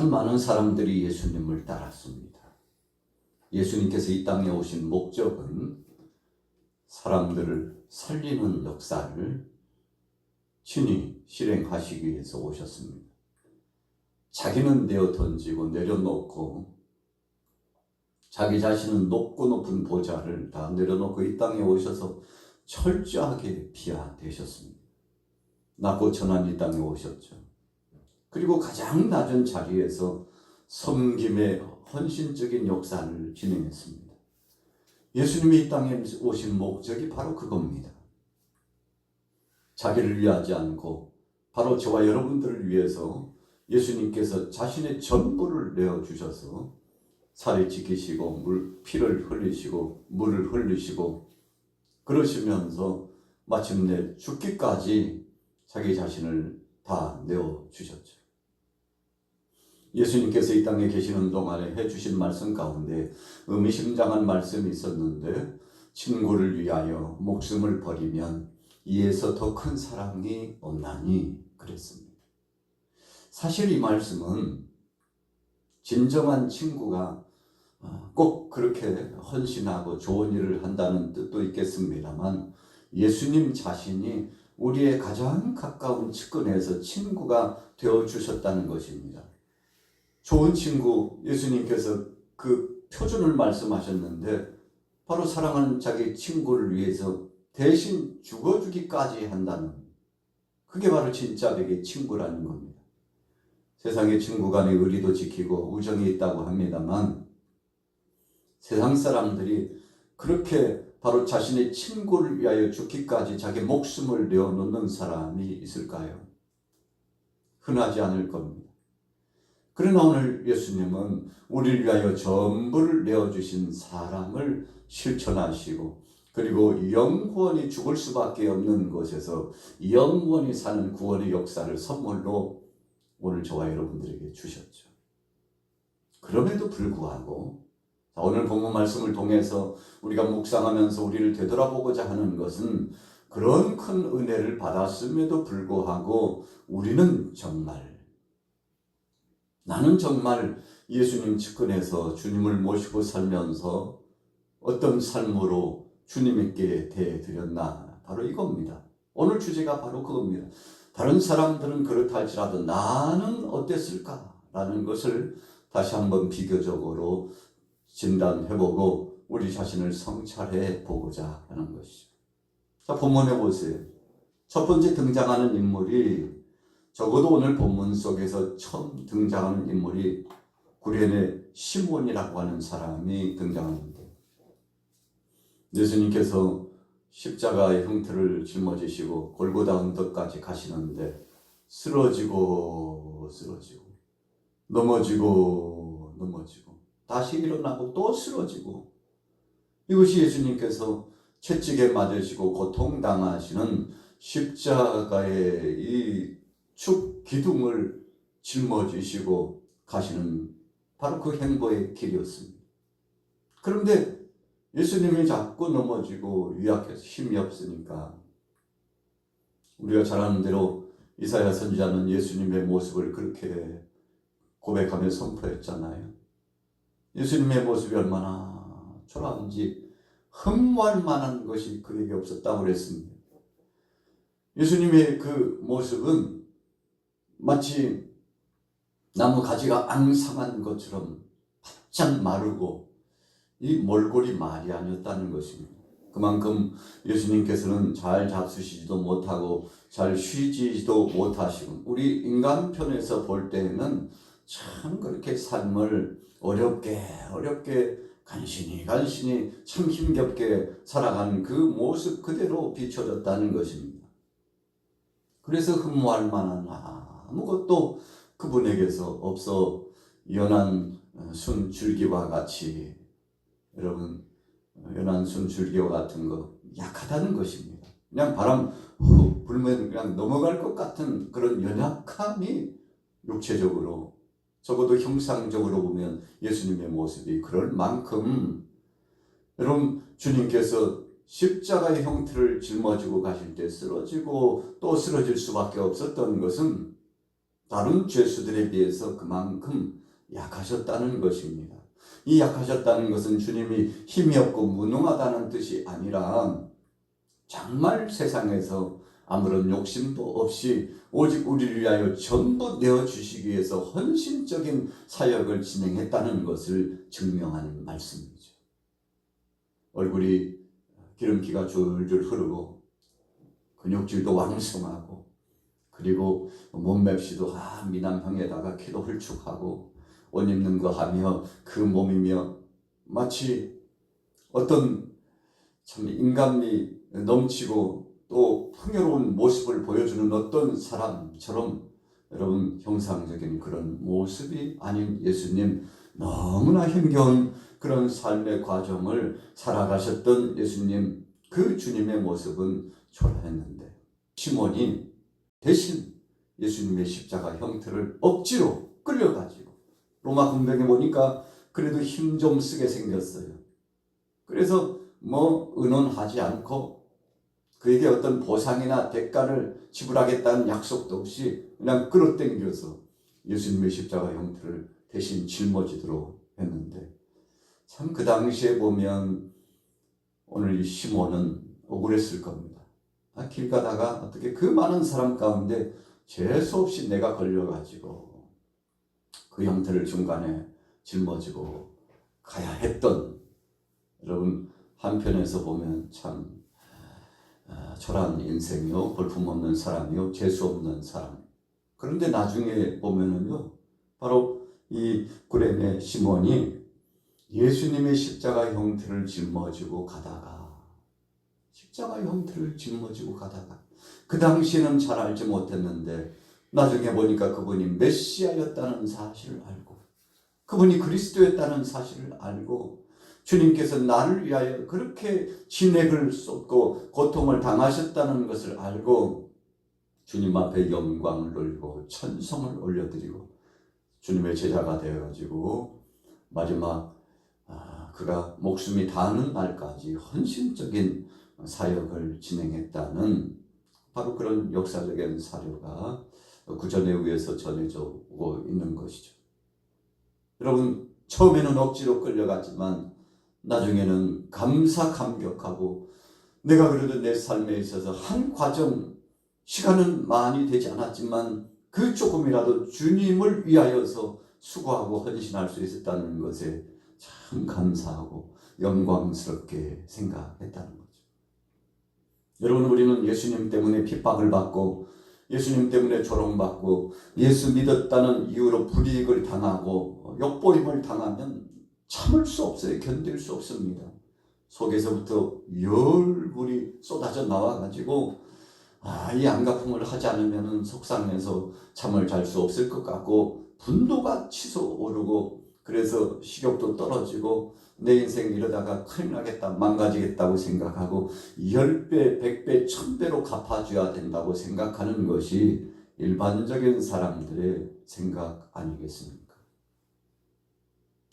참 많은 사람들이 예수님을 따랐습니다. 예수님께서 이 땅에 오신 목적은 사람들을 살리는 역사를 친히 실행하시기 위해서 오셨습니다. 자기는 내어 던지고 내려놓고 자기 자신은 높고 높은 보좌를 다 내려놓고 이 땅에 오셔서 철저하게 비하되셨습니다. 낮고 천한 이 땅에 오셨죠. 그리고 가장 낮은 자리에서 섬김의 헌신적인 역사를 진행했습니다. 예수님이 이 땅에 오신 목적이 바로 그겁니다. 자기를 위하지 않고 바로 저와 여러분들을 위해서 예수님께서 자신의 전부를 내어주셔서 살을 지키시고 피를 흘리시고 물을 흘리시고 그러시면서 마침내 죽기까지 자기 자신을 다 내어주셨죠. 예수님께서 이 땅에 계시는 동안에 해주신 말씀 가운데 의미심장한 말씀이 있었는데, 친구를 위하여 목숨을 버리면 이에서 더 큰 사랑이 없나니 그랬습니다. 사실 이 말씀은 진정한 친구가 꼭 그렇게 헌신하고 좋은 일을 한다는 뜻도 있겠습니다만, 예수님 자신이 우리의 가장 가까운 측근에서 친구가 되어주셨다는 것입니다. 좋은 친구, 예수님께서 그 표준을 말씀하셨는데 바로 사랑하는 자기 친구를 위해서 대신 죽어주기까지 한다는, 그게 바로 진짜 되게 친구라는 겁니다. 세상의 친구 간의 의리도 지키고 우정이 있다고 합니다만, 세상 사람들이 그렇게 바로 자신의 친구를 위하여 죽기까지 자기 목숨을 내어놓는 사람이 있을까요? 흔하지 않을 겁니다. 그러나 오늘 예수님은 우리를 위하여 전부를 내어주신 사랑을 실천하시고, 그리고 영원히 죽을 수밖에 없는 곳에서 영원히 사는 구원의 역사를 선물로 오늘 저와 여러분들에게 주셨죠. 그럼에도 불구하고 오늘 본문 말씀을 통해서 우리가 묵상하면서 우리를 되돌아보고자 하는 것은, 그런 큰 은혜를 받았음에도 불구하고 나는 정말 예수님 측근에서 주님을 모시고 살면서 어떤 삶으로 주님께 대해드렸나, 바로 이겁니다. 오늘 주제가 바로 그겁니다. 다른 사람들은 그렇다 할지라도 나는 어땠을까라는 것을 다시 한번 비교적으로 진단해보고 우리 자신을 성찰해 보고자 하는 것이죠. 자, 본문에 보세요. 첫 번째 등장하는 인물이, 적어도 오늘 본문 속에서 처음 등장하는 인물이 구레네 시몬이라고 하는 사람이 등장합니다. 예수님께서 십자가의 형틀을 짊어지시고 골고다 언덕까지 가시는데 쓰러지고 넘어지고 다시 일어나고 또 쓰러지고, 이것이 예수님께서 채찍에 맞으시고 고통당하시는 십자가의 이 축 기둥을 짊어지시고 가시는 바로 그 행보의 길이었습니다. 그런데 예수님이 자꾸 넘어지고 유약해서 힘이 없으니까, 우리가 잘 아는 대로 이사야 선지자는 예수님의 모습을 그렇게 고백하며 선포했잖아요. 예수님의 모습이 얼마나 초라한지 흠모할 만한 것이 그에게 없었다고 그랬습니다. 예수님의 그 모습은 마치 나무 가지가 앙상한 것처럼 바짝 마르고 이 몰골이 말이 아니었다는 것입니다. 그만큼 예수님께서는 잘 잡수시지도 못하고 잘 쉬지도 못하시고, 우리 인간 편에서 볼 때는 참 그렇게 삶을 어렵게 간신히 참 힘겹게 살아가는 그 모습 그대로 비춰졌다는 것입니다. 그래서 흠모할 만한 아무것도 그분에게서 없어 연한 순줄기와 같이, 여러분, 연한 순줄기와 같은 거 약하다는 것입니다. 그냥 바람 훅 불면 그냥 넘어갈 것 같은 그런 연약함이 육체적으로, 적어도 형상적으로 보면 예수님의 모습이 그럴 만큼, 여러분, 주님께서 십자가의 형틀을 짊어지고 가실 때 쓰러지고 또 쓰러질 수밖에 없었던 것은 다른 죄수들에 비해서 그만큼 약하셨다는 것입니다. 이 약하셨다는 것은 주님이 힘이 없고 무능하다는 뜻이 아니라 정말 세상에서 아무런 욕심도 없이 오직 우리를 위하여 전부 내어주시기 위해서 헌신적인 사역을 진행했다는 것을 증명하는 말씀이죠. 얼굴이 기름기가 줄줄 흐르고 근육질도 왕성하고 그리고 몸맵시도 미남형에다가 키도 훌쭉하고 옷 입는 거 하며 그 몸이며 마치 어떤 참 인간미 넘치고 또 풍요로운 모습을 보여주는 어떤 사람처럼 여러분 형상적인 그런 모습이 아닌 예수님, 너무나 힘겨운 그런 삶의 과정을 살아가셨던 예수님, 그 주님의 모습은 초라했는데 시몬이 대신 예수님의 십자가 형태를 억지로 끌려가지고 로마 군병에 보니까 그래도 힘 좀 쓰게 생겼어요. 그래서 의논하지 않고 그에게 어떤 보상이나 대가를 지불하겠다는 약속도 없이 그냥 끌어당겨서 예수님의 십자가 형태를 대신 짊어지도록 했는데 참 그 당시에 보면 오늘 이 시몬은 억울했을 겁니다. 길 가다가 어떻게 그 많은 사람 가운데 재수없이 내가 걸려가지고 그 형태를 중간에 짊어지고 가야 했던, 여러분 한편에서 보면 참 초라한 인생이요, 볼품없는 사람이요, 재수없는 사람. 그런데 나중에 보면은요, 바로 이 구레네 시몬이 예수님의 십자가 형태를 짊어지고 가다가 그 당시에는 잘 알지 못했는데 나중에 보니까 그분이 메시아였다는 사실을 알고 그분이 그리스도였다는 사실을 알고 주님께서 나를 위하여 그렇게 진액을 쏟고 고통을 당하셨다는 것을 알고 주님 앞에 영광을 돌리고 찬송을 올려드리고 주님의 제자가 되어가지고 마지막 그가 목숨이 닿는 날까지 헌신적인 사역을 진행했다는 바로 그런 역사적인 사료가 구전에 의해서 전해져 오고 있는 것이죠. 여러분, 처음에는 억지로 끌려갔지만 나중에는 감사감격하고 내가 그래도 내 삶에 있어서 한 과정, 시간은 많이 되지 않았지만 그 조금이라도 주님을 위하여서 수고하고 헌신할 수 있었다는 것에 참 감사하고 영광스럽게 생각했다는 거죠. 여러분, 우리는 예수님 때문에 핍박을 받고 예수님 때문에 조롱받고 예수 믿었다는 이유로 불이익을 당하고 욕보임을 당하면 참을 수 없어요. 견딜 수 없습니다. 속에서부터 열불이 쏟아져 나와가지고 이 안갚음을 하지 않으면 속상해서 잠을 잘 수 없을 것 같고 분노가 치솟아오르고 그래서 식욕도 떨어지고 내 인생 이러다가 큰일 나겠다, 망가지겠다고 생각하고 10배, 100배, 1000배로 갚아줘야 된다고 생각하는 것이 일반적인 사람들의 생각 아니겠습니까?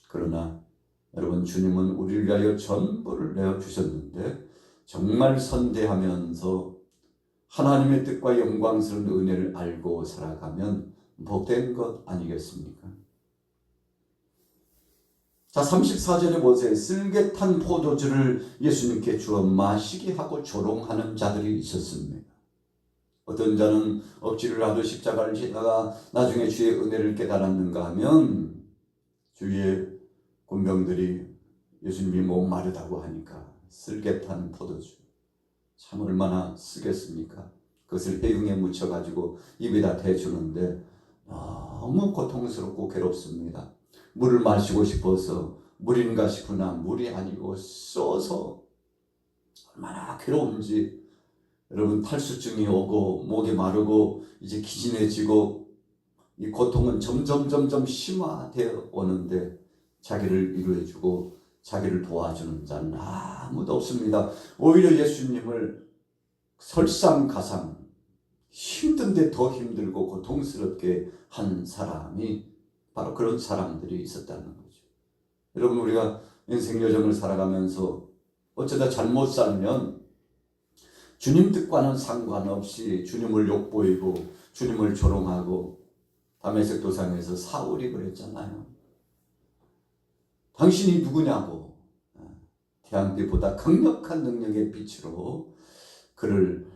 그러나 여러분, 주님은 우리를 위하여 전부를 내어주셨는데 정말 선대하면서 하나님의 뜻과 영광스러운 은혜를 알고 살아가면 복된 것 아니겠습니까? 자, 34절에 보세요. 쓸개 탄 포도주를 예수님께 주어 마시게 하고 조롱하는 자들이 있었습니다. 어떤 자는 억지로라도 십자가를 지다가 나중에 주의 은혜를 깨달았는가 하면 주위의 군병들이 예수님이 목마르다고 하니까 쓸개 탄 포도주, 참 얼마나 쓰겠습니까? 그것을 해흉에 묻혀가지고 입에다 대주는데 너무 고통스럽고 괴롭습니다. 물을 마시고 싶어서 물인가 싶으나 물이 아니고 써서 얼마나 괴로운지, 여러분, 탈수증이 오고 목이 마르고 이제 기진해지고 이 고통은 점점 심화되어 오는데 자기를 위로해주고 자기를 도와주는 자는 아무도 없습니다. 오히려 예수님을 설상가상 힘든데 더 힘들고 고통스럽게 한 사람이 바로 그런 사람들이 있었다는 거죠. 여러분, 우리가 인생 여정을 살아가면서 어쩌다 잘못 살면 주님 뜻과는 상관없이 주님을 욕보이고 주님을 조롱하고 다메섹 도상에서 사울이 그랬잖아요. 당신이 누구냐고. 태양빛보다 강력한 능력의 빛으로 그를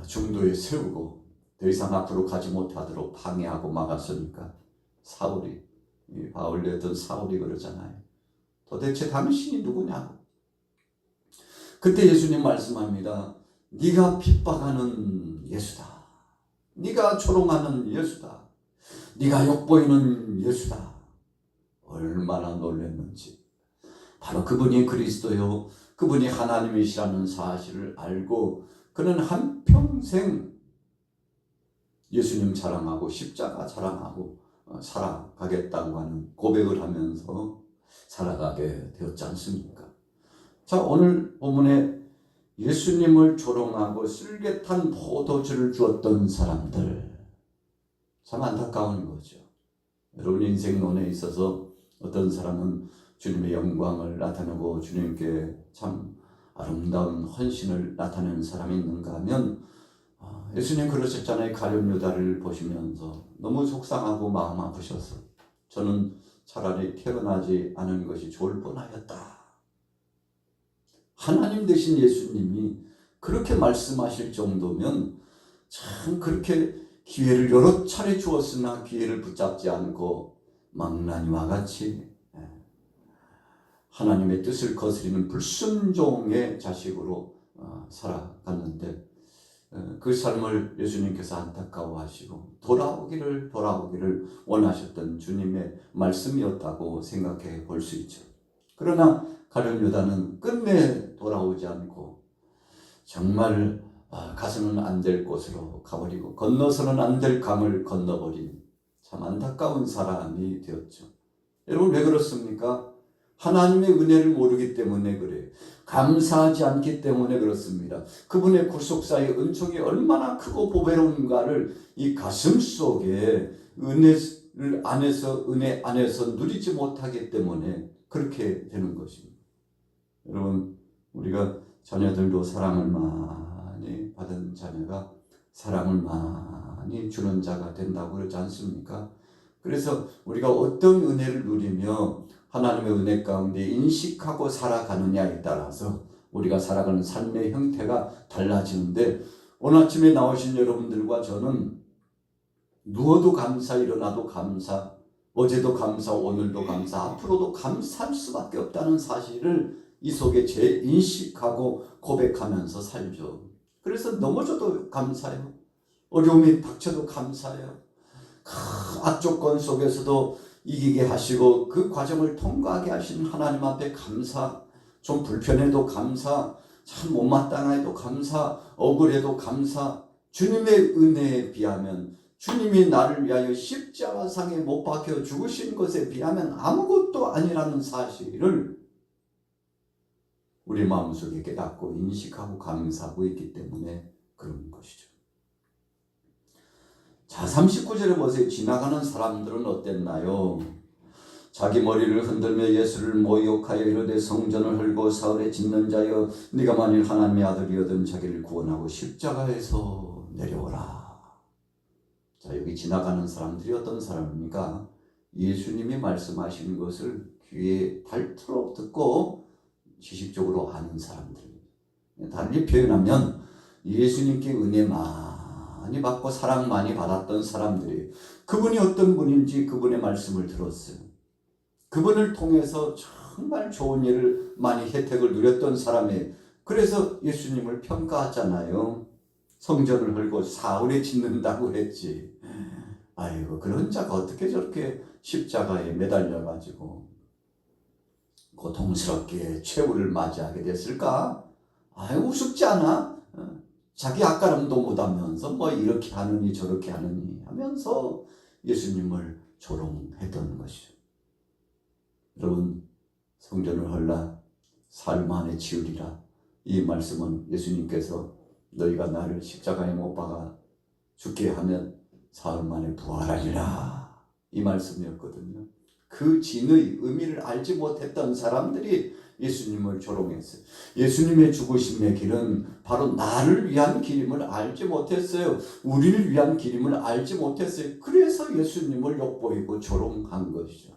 중도에 세우고 더 이상 앞으로 가지 못하도록 방해하고 막았으니까 사울이, 바울이었던 사울이 그러잖아요. 도대체 당신이 누구냐고. 그때 예수님 말씀합니다. 네가 핍박하는 예수다. 네가 조롱하는 예수다. 네가 욕보이는 예수다. 얼마나 놀랐는지. 바로 그분이 그리스도요, 그분이 하나님이시라는 사실을 알고 그는 한평생 예수님 자랑하고 십자가 자랑하고 살아가겠다고 하는 고백을 하면서 살아가게 되었지 않습니까? 자, 오늘 본문에 예수님을 조롱하고 쓸개탄 포도주를 주었던 사람들, 참 안타까운 거죠. 여러분 인생론에 있어서 어떤 사람은 주님의 영광을 나타내고 주님께 참 아름다운 헌신을 나타내는 사람이 있는가 하면 예수님 그러셨잖아요. 가룟 유다를 보시면서 너무 속상하고 마음 아프셔서 저는 차라리 태어나지 않은 것이 좋을 뻔하였다. 하나님 되신 예수님이 그렇게 말씀하실 정도면 참 그렇게 기회를 여러 차례 주었으나 기회를 붙잡지 않고 망나니와 같이 하나님의 뜻을 거스리는 불순종의 자식으로 살아갔는데 그 삶을 예수님께서 안타까워하시고 돌아오기를 원하셨던 주님의 말씀이었다고 생각해 볼 수 있죠. 그러나 가룟 유다는 끝내 돌아오지 않고 정말 가서는 안 될 곳으로 가버리고 건너서는 안 될 강을 건너버린 참 안타까운 사람이 되었죠. 여러분 왜 그렇습니까? 하나님의 은혜를 모르기 때문에 그래요. 감사하지 않기 때문에 그렇습니다. 그분의 구속사의 은총이 얼마나 크고 보배로운가를 이 가슴 속에 은혜를 안에서 은혜 안에서 누리지 못하기 때문에 그렇게 되는 것입니다. 여러분 우리가 자녀들도 사랑을 많이 받은 자녀가 사랑을 많이 주는 자가 된다고 그러지 않습니까? 그래서 우리가 어떤 은혜를 누리며 하나님의 은혜 가운데 인식하고 살아가느냐에 따라서 우리가 살아가는 삶의 형태가 달라지는데 오늘 아침에 나오신 여러분들과 저는 누워도 감사, 일어나도 감사, 어제도 감사, 오늘도 감사, 앞으로도 감사할 수밖에 없다는 사실을 이 속에 재인식하고 고백하면서 살죠. 그래서 넘어져도 감사해요. 어려움이 닥쳐도 감사해요. 악조건 속에서도 이기게 하시고 그 과정을 통과하게 하신 하나님 앞에 감사, 좀 불편해도 감사, 참 못마땅해도 감사, 억울해도 감사. 주님의 은혜에 비하면 주님이 나를 위하여 십자가상에 못 박혀 죽으신 것에 비하면 아무것도 아니라는 사실을 우리 마음속에 깨닫고 인식하고 감사하고 있기 때문에 그런 것이죠. 자, 39절에 보세요. 지나가는 사람들은 어땠나요? 자기 머리를 흔들며 예수를 모욕하여 이르되 성전을 헐고 사흘에 짓는 자여 네가 만일 하나님의 아들이거든 자기를 구원하고 십자가에서 내려오라. 자, 여기 지나가는 사람들이 어떤 사람입니까? 예수님이 말씀하시는 것을 귀에 닳도록 듣고 지식적으로 아는 사람들. 달리 표현하면 예수님께 은혜 많이 받고 사랑 많이 받았던 사람들이 그분이 어떤 분인지 그분의 말씀을 들었어요. 그분을 통해서 정말 좋은 일을 많이 혜택을 누렸던 사람이 그래서 예수님을 평가하잖아요. 성전을 헐고 사흘에 짓는다고 했지. 아이고 그런 자가 어떻게 저렇게 십자가에 매달려가지고 고통스럽게 최후를 맞이하게 됐을까? 아이고 우습지 않아? 자기 앞가름도 못하면서 뭐 이렇게 하느니 저렇게 하느니 하면서 예수님을 조롱했던 것이죠. 여러분 성전을 헐라 사흘 만에 지으리라. 이 말씀은 예수님께서 너희가 나를 십자가에 못 박아 죽게 하면 사흘 만에 부활하리라. 이 말씀이었거든요. 그 진의 의미를 알지 못했던 사람들이 예수님을 조롱했어요. 예수님의 죽으심의 길은 바로 나를 위한 길임을 알지 못했어요. 우리를 위한 길임을 알지 못했어요. 그래서 예수님을 욕보이고 조롱한 것이죠.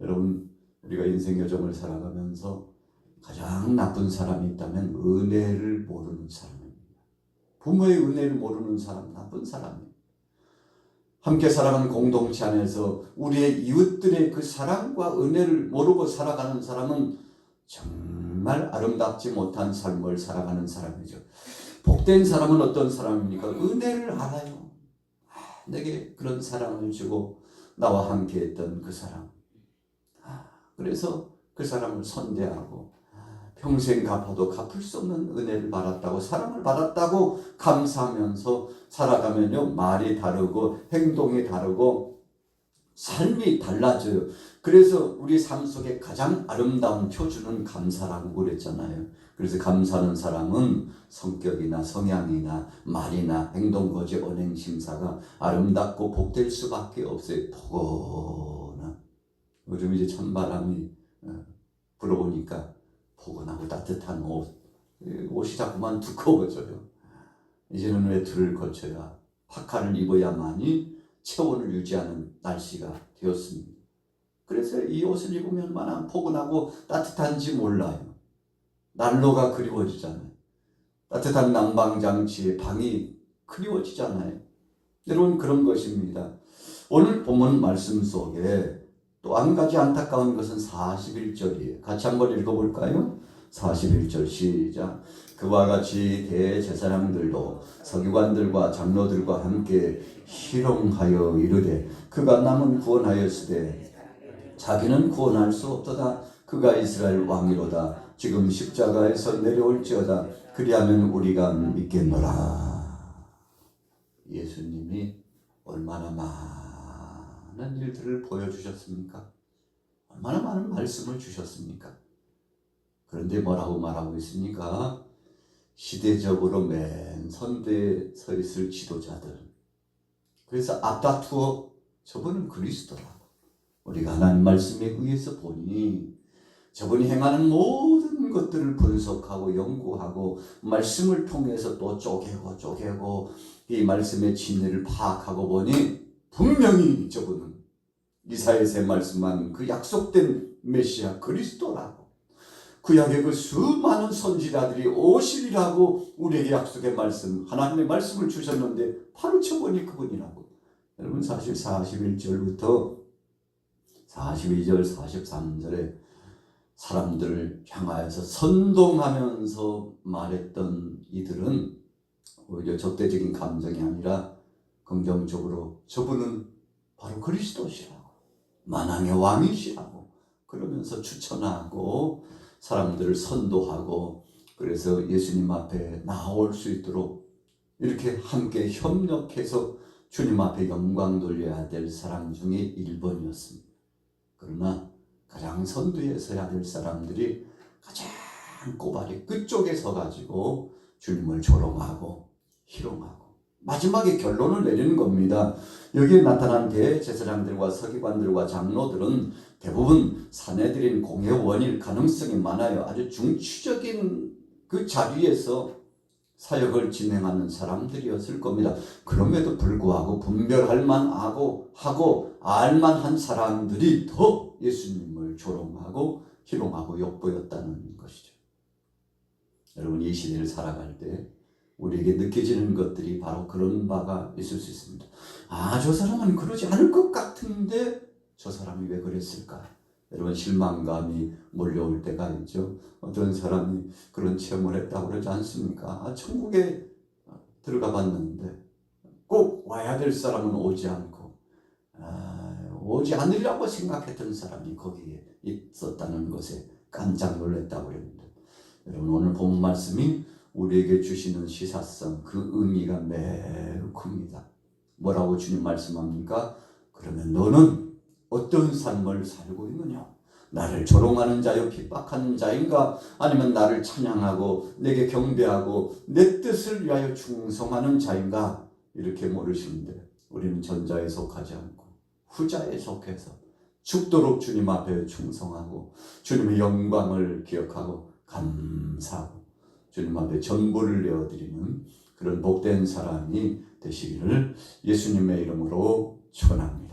여러분, 우리가 인생 여정을 살아가면서 가장 나쁜 사람이 있다면 은혜를 모르는 사람입니다. 부모의 은혜를 모르는 사람, 나쁜 사람이에요. 함께 살아가는 공동체 안에서 우리의 이웃들의 그 사랑과 은혜를 모르고 살아가는 사람은 정말 아름답지 못한 삶을 살아가는 사람이죠. 복된 사람은 어떤 사람입니까? 은혜를 알아요. 내게 그런 사랑을 주고 나와 함께 했던 그 사람. 그래서 그 사람을 선대하고 평생 갚아도 갚을 수 없는 은혜를 받았다고, 사랑을 받았다고 감사하면서 살아가면요, 말이 다르고 행동이 다르고 삶이 달라져요. 그래서 우리 삶 속에 가장 아름다운 표준은 감사라고 그랬잖아요. 그래서 감사하는 사람은 성격이나 성향이나 말이나 행동, 거지, 언행, 심사가 아름답고 복될 수밖에 없어요. 포근한, 요즘 이제 찬바람이 불어오니까 포근하고 따뜻한 옷이 자꾸만 두꺼워져요. 이제는 외투를 거쳐야, 파카를 입어야만이 체온을 유지하는 날씨가 되었습니다. 그래서 이 옷을 입으면 얼마나 포근하고 따뜻한지 몰라요. 난로가 그리워지잖아요. 따뜻한 난방장치의 방이 그리워지잖아요. 여러분, 그런 것입니다. 오늘 본문 말씀 속에 또 한 가지 안타까운 것은 41절이에요. 같이 한번 읽어볼까요? 41절 시작. 그와 같이 대제사장들도 서기관들과 장로들과 함께 희롱하여 이르되 그가 남은 구원하였으되 자기는 구원할 수 없도다. 그가 이스라엘 왕이로다. 지금 십자가에서 내려올지어다. 그리하면 우리가 믿겠노라. 예수님이 얼마나 많은 일들을 보여주셨습니까? 얼마나 많은 말씀을 주셨습니까? 그런데 뭐라고 말하고 있습니까? 시대적으로 맨 선대에 서 있을 지도자들, 그래서 앞다투어 저분은 그리스도라고. 우리가 하나님 말씀에 의해서 보니 저분이 행하는 모든 것들을 분석하고 연구하고 말씀을 통해서 또 쪼개고 이 말씀의 진리를 파악하고 보니 분명히 저분은 이사야서에 말씀한 그 약속된 메시아 그리스도라고. 구약의 그 수많은 선지자들이 오시리라고 우리에게 약속의 말씀, 하나님의 말씀을 주셨는데 바로 저분이 그분이라고. 여러분, 사실 41절부터 42절, 43절에 사람들을 향하여서 선동하면서 말했던 이들은 오히려 적대적인 감정이 아니라 긍정적으로 저분은 바로 그리스도시라고, 만왕의 왕이시라고 그러면서 추천하고 사람들을 선도하고, 그래서 예수님 앞에 나올 수 있도록 이렇게 함께 협력해서 주님 앞에 영광 돌려야 될 사람 중에 1번이었습니다. 그러나 가장 선두에 서야 될 사람들이 가장 꼬발이 끝쪽에 서가지고 주님을 조롱하고 희롱하고 마지막에 결론을 내리는 겁니다. 여기에 나타난 대제사장들과 서기관들과 장로들은 대부분 사내들인 공회원일 가능성이 많아요. 아주 중추적인 그 자리에서 사역을 진행하는 사람들이었을 겁니다. 그럼에도 불구하고 분별할 만하고 알만한 사람들이 더 예수님을 조롱하고 희롱하고 욕보였다는 것이죠. 여러분, 이 시대를 살아갈 때 우리에게 느껴지는 것들이 바로 그런 바가 있을 수 있습니다. 저 사람은 그러지 않을 것 같은데 저 사람이 왜 그랬을까? 여러분, 실망감이 몰려올 때가 있죠. 어떤 사람이 그런 체험을 했다고 그러지 않습니까? 천국에 들어가 봤는데 꼭 와야 될 사람은 오지 않고 오지 않으려고 생각했던 사람이 거기에 있었다는 것에 깜짝 놀랐다고 그랬는데, 여러분, 오늘 본 말씀이 우리에게 주시는 시사성, 그 의미가 매우 큽니다. 뭐라고 주님 말씀합니까? 그러면 너는 어떤 삶을 살고 있느냐? 나를 조롱하는 자요 핍박하는 자인가? 아니면 나를 찬양하고 내게 경배하고 내 뜻을 위하여 충성하는 자인가? 이렇게 물으시는데 우리는 전자에 속하지 않고 후자에 속해서 죽도록 주님 앞에 충성하고 주님의 영광을 기억하고 감사하고 주님 앞에 전부를 내어드리는 그런 복된 사람이 되시기를 예수님의 이름으로 축원합니다.